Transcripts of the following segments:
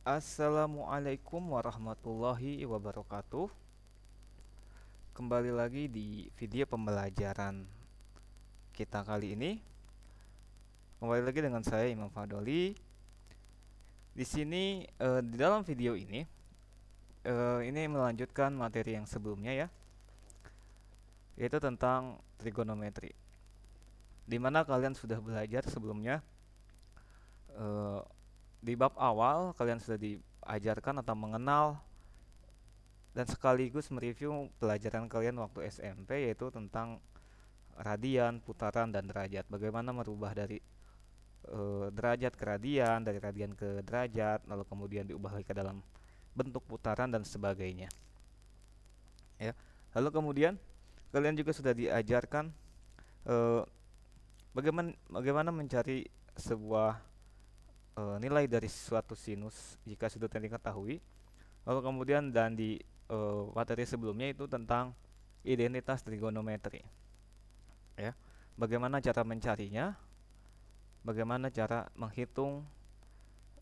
Assalamualaikum warahmatullahi wabarakatuh. Kembali lagi di video pembelajaran kita kali ini. Kembali lagi dengan saya Imam Fadoli. Di sini di dalam video ini melanjutkan materi yang sebelumnya ya, yaitu tentang trigonometri. Di mana kalian sudah belajar sebelumnya eh, di bab awal kalian sudah diajarkan atau mengenal dan sekaligus mereview pelajaran kalian waktu SMP, yaitu tentang radian, putaran, dan derajat. Bagaimana merubah dari derajat ke radian, dari radian ke derajat, lalu kemudian diubah lagi ke dalam bentuk putaran dan sebagainya. Ya. Lalu kemudian kalian juga sudah diajarkan eh, bagaimana mencari sebuah nilai dari suatu sinus jika sudutnya diketahui. Lalu kemudian dan di materi sebelumnya itu tentang identitas trigonometri. Ya. Bagaimana cara mencarinya? Bagaimana cara menghitung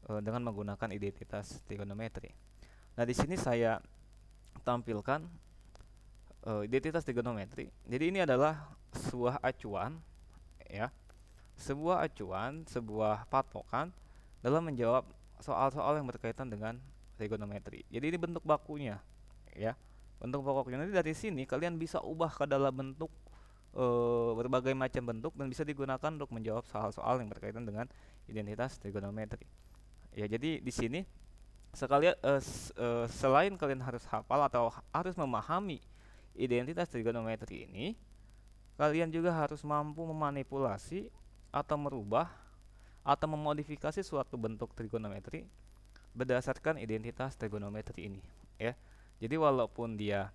dengan menggunakan identitas trigonometri. Nah, di sini saya tampilkan identitas trigonometri. Jadi ini adalah sebuah acuan ya, sebuah acuan, sebuah patokan dalam menjawab soal-soal yang berkaitan dengan trigonometri. Jadi ini bentuk bakunya ya. Bentuk bakunya nanti dari sini kalian bisa ubah ke dalam bentuk berbagai macam bentuk dan bisa digunakan untuk menjawab soal-soal yang berkaitan dengan identitas trigonometri. Ya, jadi di sini selain kalian harus hafal atau harus memahami identitas trigonometri ini, kalian juga harus mampu memanipulasi atau merubah atau memodifikasi suatu bentuk trigonometri berdasarkan identitas trigonometri ini, ya. Jadi walaupun dia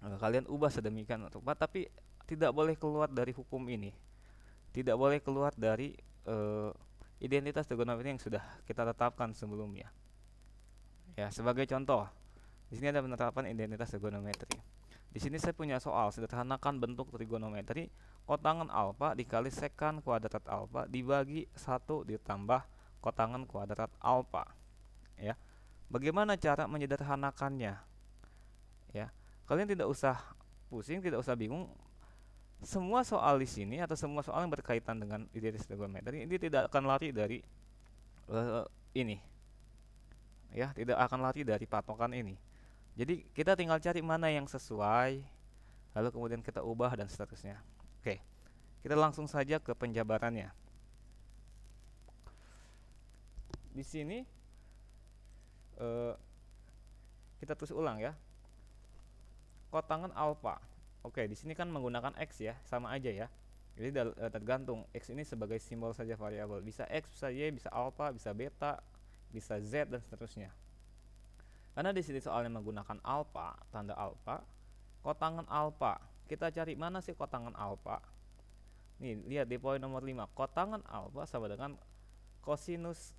kalian ubah sedemikian rupa, tapi tidak boleh keluar dari hukum ini, tidak boleh keluar dari identitas trigonometri yang sudah kita tetapkan sebelumnya. Ya, sebagai contoh, di sini ada penerapan identitas trigonometri. Di sini saya punya soal, sederhanakan bentuk trigonometri kotangan alfa dikali sekan kuadrat alfa dibagi 1 ditambah kotangan kuadrat alfa. Ya. Bagaimana cara menyederhanakannya? Ya. Kalian tidak usah pusing, tidak usah bingung. Semua soal di sini atau semua soal yang berkaitan dengan identitas trigonometri ini tidak akan lari dari ini. Ya, tidak akan lari dari patokan ini. Jadi kita tinggal cari mana yang sesuai, lalu kemudian kita ubah dan seterusnya. Oke, kita langsung saja ke penjabarannya. Di sini eh, kita tulis ulang ya. Kotangan alfa. Oke, di sini kan menggunakan x ya, sama aja ya. Jadi tergantung x ini sebagai simbol saja variabel. Bisa x, bisa y, bisa alfa, bisa beta, bisa z dan seterusnya. Karena di sini soalnya menggunakan alfa, tanda alfa, kotangan alfa. Kita cari mana sih kotangan alfa? Nih, lihat di poin nomor 5. Kotangan alfa sama dengan kosinus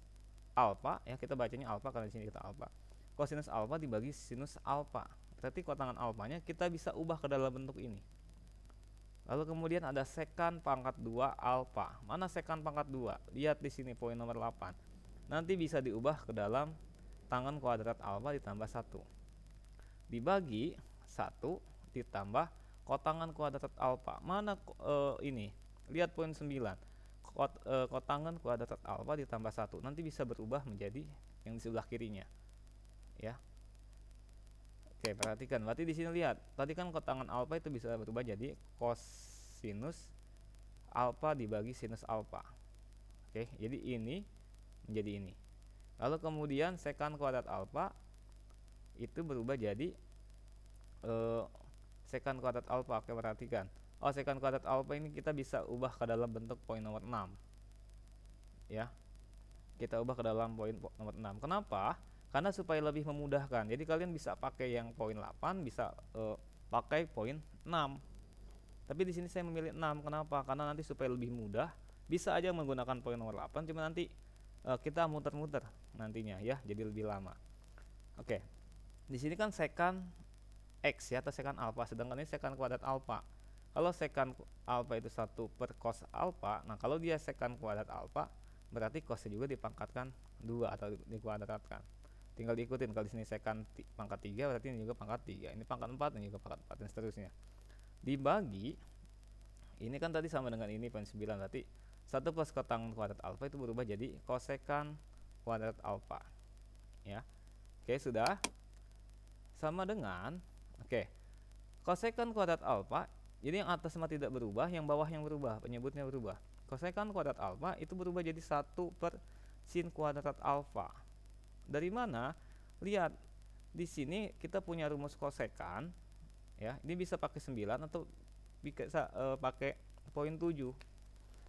alfa, ya kita bacanya alfa karena di sini kita alfa. Kosinus alfa dibagi sinus alfa. Berarti kotangan alfanya kita bisa ubah ke dalam bentuk ini. Lalu kemudian ada sekan pangkat 2 alfa. Mana sekan pangkat 2? Lihat di sini poin nomor 8. Nanti bisa diubah ke dalam tangan kuadrat alfa ditambah 1 dibagi 1 ditambah kotangan kuadrat alfa. Mana ini? Lihat poin 9. Kotangan kuadrat alfa ditambah 1 nanti bisa berubah menjadi yang di sebelah kirinya. Ya. Oke, perhatikan. Berarti di sini lihat. Tadi kan kotangan alfa itu bisa berubah jadi kosinus alfa dibagi sinus alfa. Oke, jadi ini menjadi ini. Lalu kemudian sekan kuadrat alfa itu berubah jadi sekan kuadrat alfa. Oke, perhatikan. Oh, sekan kuadrat alfa ini kita bisa ubah ke dalam bentuk poin nomor 6. Ya. Kita ubah ke dalam poin nomor 6. Kenapa? Karena supaya lebih memudahkan. Jadi kalian bisa pakai yang poin 8, bisa pakai poin 6. Tapi di sini saya memilih 6. Kenapa? Karena nanti supaya lebih mudah, bisa aja menggunakan poin nomor 8, cuma nanti kita muter-muter nantinya ya, jadi lebih lama. Oke. Di sini kan sekan x ya, atau sekan alfa, sedangkan ini sekan kuadrat alfa. Kalau sekan alfa itu 1 per cos alfa, nah kalau dia sekan kuadrat alfa, berarti cosnya juga dipangkatkan 2 atau dikuadratkan. tinggal diikutin. Kalau di sini sekan pangkat 3 berarti ini juga pangkat 3, ini pangkat 4, ini juga pangkat 4, dan seterusnya. Dibagi, ini kan tadi sama dengan ini 0,9, berarti 1 plus kotangen kuadrat alfa itu berubah jadi kosekan kuadrat alfa. Ya. Oke, sudah. Sama dengan, oke, kosekan kuadrat alfa, jadi yang atas mah tidak berubah, yang bawah yang berubah, penyebutnya berubah. Kosekan kuadrat alfa itu berubah jadi 1 per sin kuadrat alfa. Dari mana? Lihat, di sini kita punya rumus kosekan, ya. Ini bisa pakai 9 atau bisa pakai poin 7.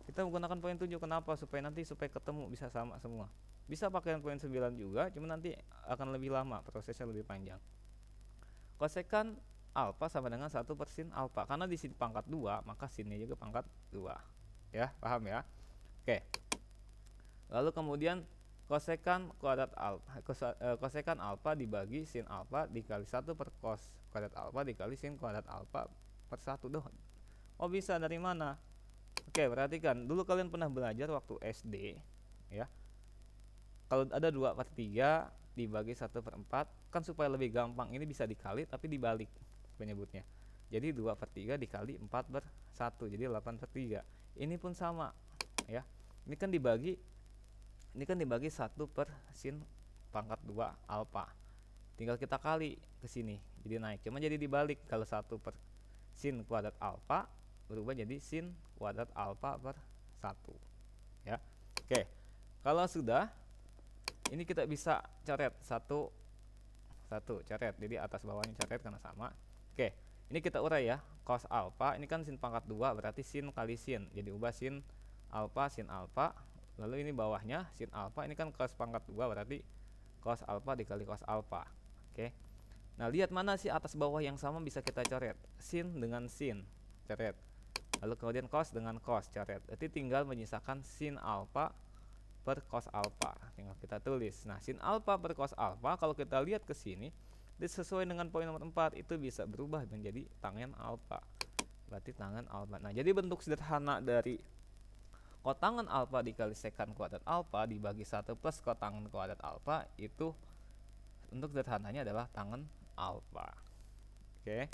Kita menggunakan poin 7 kenapa? Supaya ketemu bisa sama semua. Bisa pakai poin 9 juga, cuma nanti akan lebih lama, prosesnya lebih panjang. Kosekan alfa sama dengan 1 per sin alfa. Karena di sini pangkat 2, maka sinnya juga pangkat 2. Ya, paham ya? Oke. Lalu kemudian kosekan kuadrat alfa, kosekan alfa dibagi sin alfa dikali 1 per cos kuadrat alfa dikali sin kuadrat alfa per 1. Oh, bisa dari mana? Oke, perhatikan. Dulu kalian pernah belajar waktu SD, ya. Kalau ada 2 per 3 dibagi 1 per 4, kan supaya lebih gampang ini bisa dikali tapi dibalik penyebutnya. Jadi 2 per 3 dikali 4 per 1, jadi 8 per 3. Ini pun sama, ya. Ini kan dibagi 1 per sin pangkat 2 alfa. Tinggal kita kali ke sini, jadi naik. Cuma jadi dibalik, kalau 1 per sin kuadrat alfa berubah jadi sin kuadrat alfa per 1. Ya. Oke. Kalau sudah, ini kita bisa coret satu coret. Jadi atas bawahnya coret karena sama. Oke. Ini kita urai ya. Cos alfa, ini kan sin pangkat 2 berarti sin kali sin. Jadi ubah sin alfa. Lalu ini bawahnya sin alfa, ini kan cos pangkat 2 berarti cos alfa dikali cos alfa. Oke. Nah, lihat mana sih atas bawah yang sama bisa kita coret. Sin dengan sin, coret. Lalu kemudian cos dengan cos, coret. Berarti tinggal menyisakan sin alfa per cos alfa. Tinggal kita tulis. Nah, sin alfa per cos alfa kalau kita lihat ke sini, sesuai dengan poin nomor 4 itu bisa berubah menjadi tangen alfa. Berarti tangen alfa. Nah, jadi bentuk sederhana dari kotangen alfa dikali sekan kuadrat alfa dibagi 1 plus kotangen kuadrat alfa itu untuk sederhananya adalah tangen alfa. Oke.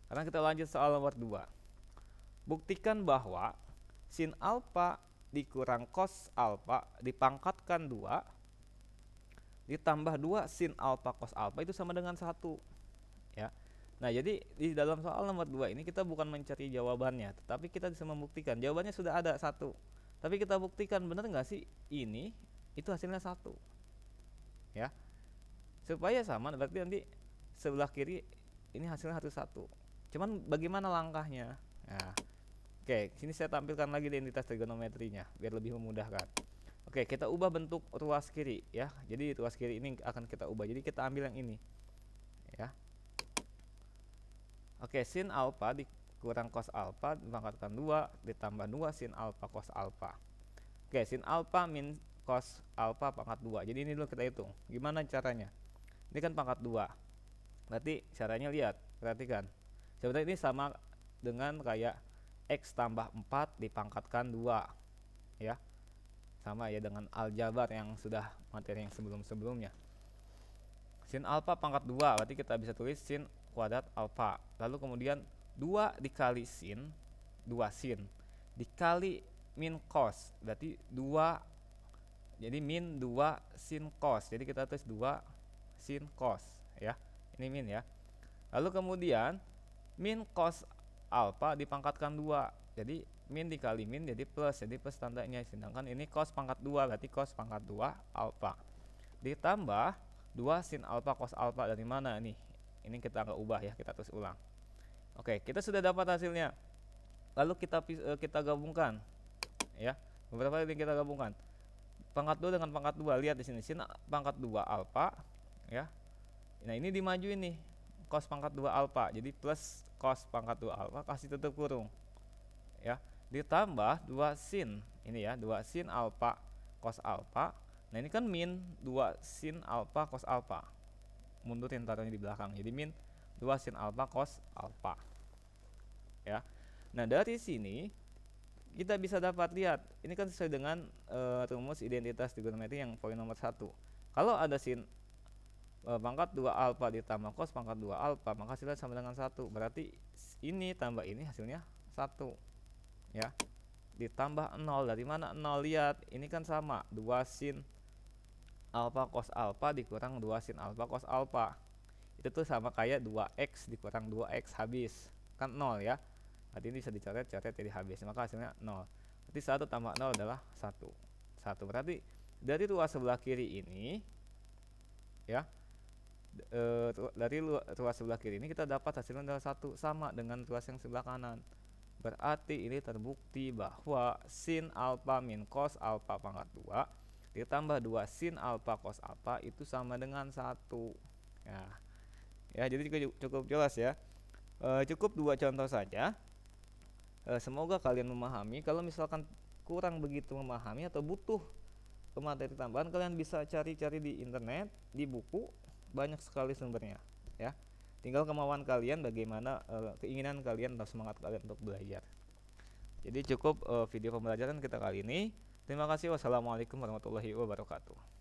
Sekarang kita lanjut soal nomor 2. Buktikan bahwa sin alfa dikurang cos alfa dipangkatkan 2 ditambah 2 sin alfa cos alfa itu sama dengan 1. Ya. Nah, jadi di dalam soal nomor 2 ini kita bukan mencari jawabannya, tetapi kita bisa membuktikan. Jawabannya sudah ada 1. Tapi kita buktikan benar nggak sih ini itu hasilnya 1. Ya. Supaya sama berarti nanti sebelah kiri ini hasilnya harus 1. Cuman bagaimana langkahnya? Nah, oke, sini saya tampilkan lagi identitas trigonometrinya biar lebih memudahkan. Oke, kita ubah bentuk ruas kiri ya. Jadi ruas kiri ini akan kita ubah. Jadi kita ambil yang ini. Ya. Oke, sin alfa dikurang cos alfa dipangkatkan 2 ditambah 2 sin alfa cos alfa. Oke, sin alfa min cos alfa pangkat 2. Jadi ini dulu kita hitung. Gimana caranya? Ini kan pangkat 2. Berarti caranya lihat, perhatikan. Sebenarnya ini sama dengan kayak X tambah 4 dipangkatkan 2. Ya. Sama ya dengan aljabar yang sudah materi yang sebelum-sebelumnya. Sin alfa pangkat 2, berarti kita bisa tulis sin kuadrat alfa. Lalu kemudian 2 dikali sin, 2 sin dikali min cos, berarti 2, jadi min 2 sin cos. Jadi kita tulis 2 sin cos ya. Ini min ya. Lalu kemudian min cos alfa dipangkatkan 2. Jadi min dikali min jadi plus tandanya. Sedangkan ini cos pangkat 2 berarti cos pangkat 2 alfa. Ditambah 2 sin alfa cos alfa dari mana nih? Ini kita nggak ubah ya, kita terus ulang. Oke, kita sudah dapat hasilnya. Lalu kita gabungkan ya. Beberapa yang kita gabungkan. Pangkat 2 dengan pangkat 2. Lihat di sini sin pangkat 2 alfa ya. Nah, ini dimajuin nih. Cos pangkat 2 alfa. Jadi plus cos pangkat 2 alfa kasih tutup kurung. Ya. Ditambah 2 sin. Ini ya, 2 sin alfa cos alfa. Nah, ini kan min 2 sin alfa cos alfa. Mundurin taruhnya di belakang. Jadi min 2 sin alfa cos alfa. Ya. Nah, dari sini kita bisa dapat lihat, ini kan sesuai dengan rumus identitas trigonometri yang poin nomor 1. Kalau ada sin pangkat 2 alfa ditambah cos pangkat 2 alfa, maka hasilnya sama dengan 1. Berarti ini tambah ini hasilnya 1 ya. Ditambah 0, dari mana 0? Lihat, ini kan sama 2 sin alfa cos alfa dikurang 2 sin alfa cos alfa. Itu tuh sama kayak 2x dikurang 2x habis. Kan 0 ya. Berarti ini bisa dicoret-coret jadi habis. Maka hasilnya 0. Berarti 1 tambah 0 adalah 1. 1 berarti dari ruas sebelah kiri ini ya, dari ruas sebelah kiri ini kita dapat hasilnya adalah 1, sama dengan ruas yang sebelah kanan. Berarti ini terbukti bahwa sin alfa min cos alfa pangkat 2 ditambah 2 sin alfa cos alfa itu sama dengan 1 ya. Ya, jadi cukup jelas ya. Cukup 2 contoh saja. Semoga kalian memahami. Kalau misalkan kurang begitu memahami atau butuh materi tambahan, kalian bisa cari-cari di internet, di buku, banyak sekali sumbernya ya. Tinggal kemauan kalian bagaimana, keinginan kalian atau semangat kalian untuk belajar. Jadi cukup video pembelajaran kita kali ini. Terima kasih. Wassalamualaikum warahmatullahi wabarakatuh.